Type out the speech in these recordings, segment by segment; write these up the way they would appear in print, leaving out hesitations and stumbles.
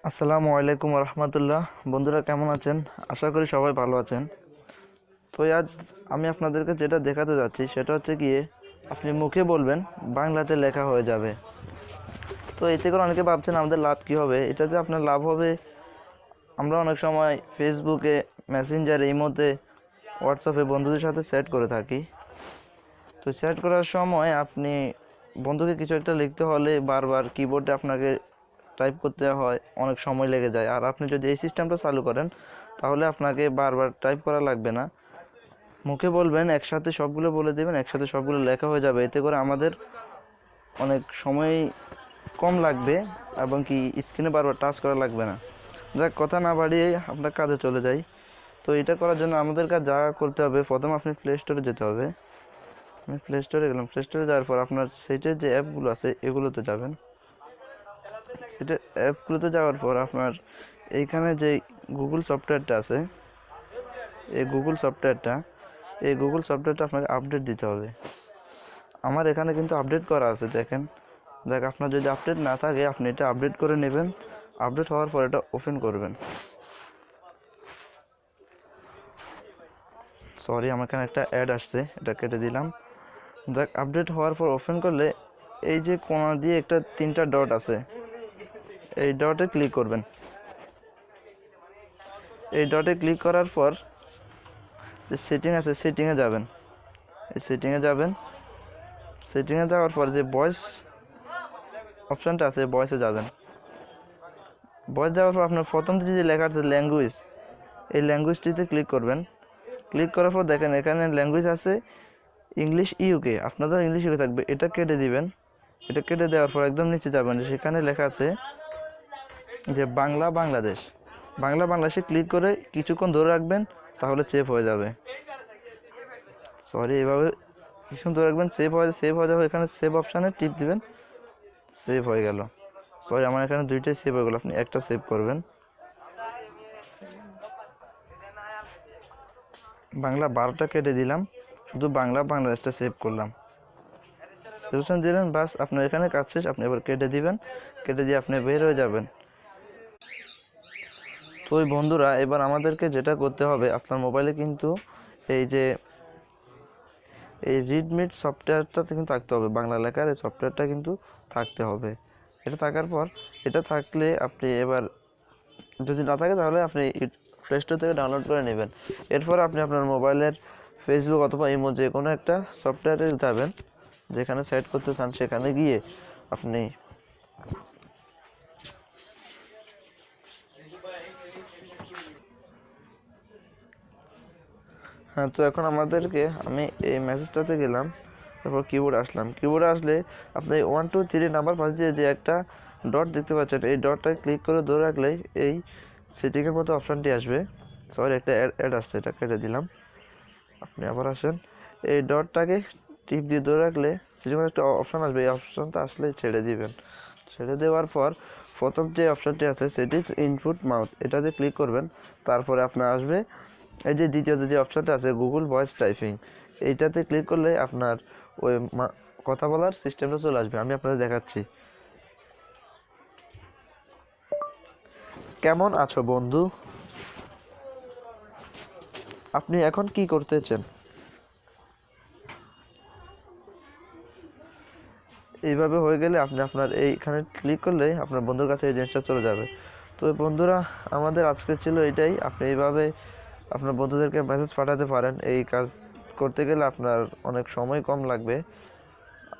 আসসালামু আলাইকুম রহমতুল্লাহ। বন্ধুরা কেমন আছেন? আশা করি সবাই ভালো আছেন। তো আজ আমি আপনাদেরকে যেটা দেখাতে যাচ্ছি সেটা হচ্ছে গিয়ে আপনি মুখে বলবেন, বাংলাতে লেখা হয়ে যাবে। তো এতে করে অনেকে ভাবছেন আমাদের লাভ কী হবে। এটাতে আপনার লাভ হবে, আমরা অনেক সময় ফেসবুকে, মেসেঞ্জারে, ইমোতে, হোয়াটসঅ্যাপে বন্ধুদের সাথে চ্যাট করে থাকি। তো চ্যাট করার সময় আপনি বন্ধুকে কিছু একটা লিখতে হলে বারবার কিবোর্ডে আপনাকে টাইপ করতে হয়, অনেক সময় লেগে যায়। আর আপনি যদি এই সিস্টেমটা চালু করেন তাহলে আপনাকে বারবার টাইপ করা লাগবে না। মুখে বলবেন, একসাথে সবগুলো বলে দেবেন, একসাথে সবগুলো লেখা হয়ে যাবে। এতে করে আমাদের অনেক সময় কম লাগবে এবং কি স্ক্রিনে বারবার টাচ করা লাগবে না। যাক, কথা না বাড়িয়ে আপনার কাজে চলে যাই। তো এটা করার জন্য আমাদের কাজ যা করতে হবে, প্রথমে আপনি প্লে স্টোরে যেতে হবে। আমি প্লে স্টোরে গেলাম। প্লে স্টোরে যাওয়ার পর আপনার সেটের যে অ্যাপগুলো আছে এগুলোতে যাবেন। সেটা অ্যাপগুলোতে যাওয়ার পর আপনার এইখানে যে গুগল সফটওয়্যারটা আছে, এই গুগল সফটওয়্যারটা আপনাকে আপডেট দিতে হবে। আমার এখানে কিন্তু আপডেট করা আছে, দেখেন। দেখ, আপনার যদি আপডেট না থাকে আপনি এটা আপডেট করে নেবেন। আপডেট হওয়ার পর এটা ওপেন করবেন। সরি, আমার এখানে একটা অ্যাড আসছে, এটা কেটে দিলাম। দেখ, আপডেট হওয়ার পর ওপেন করলে এই যে কোণা দিয়ে একটা 3টা ডট আছে, এই ডটে ক্লিক করবেন। এই ডটে ক্লিক করার পর যে সেটিং আছে সেটিংয়ে যাবেন। এই সেটিংয়ে যাওয়ার পর যে ভয়েস অপশানটা আছে ভয়েসে যাবেন। ভয়েস যাওয়ার পর আপনার প্রথম যে লেখা আছে ল্যাঙ্গুয়েজ, এই ল্যাঙ্গুয়েজটিতে ক্লিক করবেন। ক্লিক করার পর দেখেন এখানে ল্যাঙ্গুয়েজ আছে ইংলিশ ইউকে, আপনাদের ইংলিশ ইউকে থাকবে, এটা কেটে দিবেন। এটা কেটে দেওয়ার পর একদম নিচে যাবেন, সেখানে লেখা আছে যে বাংলা বাংলাদেশ। বাংলা বাংলাদেশে ক্লিক করে কিছুক্ষণ ধরে রাখবেন, তাহলে সেভ হয়ে যাবে। সরি, এভাবে কিছুক্ষণ ধরে রাখবেন, সেভ হয়ে যাবে। এখানে সেভ অপশানে টিপ দিবেন, সেভ হয়ে গেল। সরি, আমার এখানে দুইটাই সেভ হয়ে গেল, আপনি একটা সেভ করবেন। বাংলা 12টা কেটে দিলাম, শুধু বাংলা বাংলাদেশটা সেভ করলাম। সেভশন দিলেন, বাস আপনার এখানে কাজ শেষ। আপনি এবার কেটে দিবেন, কেটে দিয়ে আপনি বের হয়ে যাবেন। তো ওই বন্ধুরা, এবার আমাদেরকে যেটা করতে হবে, আপনার মোবাইলে কিন্তু এই রিডমিট সফটওয়্যারটাতে কিন্তু থাকতে হবে, বাংলা লেখার এই সফটওয়্যারটা কিন্তু থাকতে হবে। এটা থাকার পর, এটা থাকলে আপনি এবার, যদি না থাকে তাহলে আপনি প্লে স্টোর থেকে ডাউনলোড করে নেবেন। এরপর আপনি আপনার মোবাইলের ফেসবুক অথবা ইমো যে কোনো একটা সফটওয়্যারে যাবেন, যেখানে সেট করতে চান সেখানে গিয়ে আপনি হ্যাঁ। তো এখন আমি এই মেসেজটাতে গেলাম, তারপর কিবোর্ডে আসলাম। কিবোর্ডে আসলে আপনি 1 2 3 নাম্বার পাশ দিয়ে যে একটা ডট দেখতে পাচ্ছেন, এই ডটটায় ক্লিক করে ধরে রাখলেই এই সেটিংয়ের মতো অপশানটি আসবে। সরি, একটা অ্যাড আসছে, এটা কেটে দিলাম। আপনি আবার আসেন, এই ডটটাকে টিপ দিয়ে ধরে রাখলে সেটিংয়ের একটা অপশান আসবে। এই অপশানটা আসলে ছেড়ে দিবেন। ছেড়ে দেওয়ার পর প্রথম যে অপশানটি আছে সেটি ইনপুট মাউথ, এটাতে ক্লিক করবেন। তারপরে আপনার আসবে এই যে দ্বিতীয় যে অপশানটা আছে গুগল ভয়েস টাইপিং, এইটাতে ক্লিক করলে আপনার ওই কথা বলার সিস্টেমটা চলে আসবে। আমি আপনাদের দেখাচ্ছি। কেমন আছো বন্ধু? আপনি এখন কি করতেছেন? এইভাবে হয়ে গেলে আপনি আপনার এইখানে ক্লিক করলে আপনার বন্ধুর কাছে এই জিনিসটা চলে যাবে। তো বন্ধুরা, আমাদের আজকে ছিল এটাই। আপনি এইভাবে আপনার বন্ধুদেরকে মেসেজ পাঠাতে পারেন। এই কাজ করতে গেলে আপনার অনেক সময় কম লাগবে,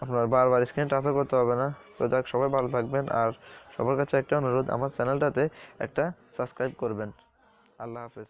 আপনার বারবার স্ক্রিন টাচও করতে হবে না। তো যাক, সবাই ভালো থাকবেন। আর সবার কাছে একটা অনুরোধ, আমার চ্যানেলটাতে একটা সাবস্ক্রাইব করবেন। আল্লাহ হাফেজ।